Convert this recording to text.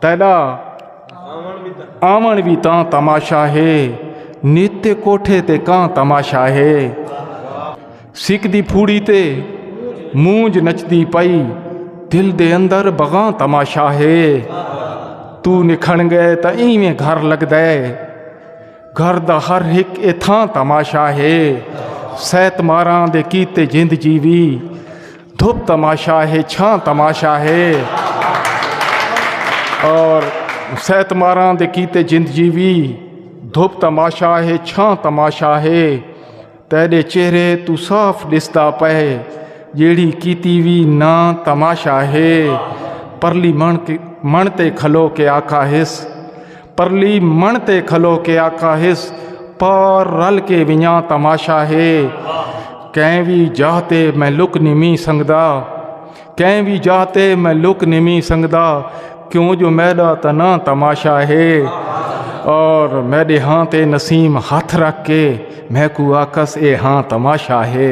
तैदा आवन भी तां तमाशा है, नित्य कोठे ते कां तमाशा है। सिक दी फूड़ी ते मूंज नचदी पई, दिल दे अंदर बगां तमाशा है। तू निखण गए तो इवें घर लगदा, घर दा हर एक इथां तमाशा है। सैत मारां दे कीते जिंद जीवी, धुप तमाशा है छां तमाशा है। और सैत मारां दे कीते जिंद जीवी, धुप तमाशा है छां तमाशा है। तेरे चेहरे तू साफ दिसदा पे, जेड़ी कीती भी ना तमाशा है। परली मन ते खलो के आका हिस, परली मन ते खलो के आका हिस, पार रल के वियां तमाशा है। कैं भी जाते मैं लुक निमी संगदा, कैं भी जाते मैं लुक निमी संगदा, क्यों जो मैदा तना तमाशा है। और मेरे हाँ ते नसीम हाथ रख के, मैं को आकस ए हाँ तमाशा है।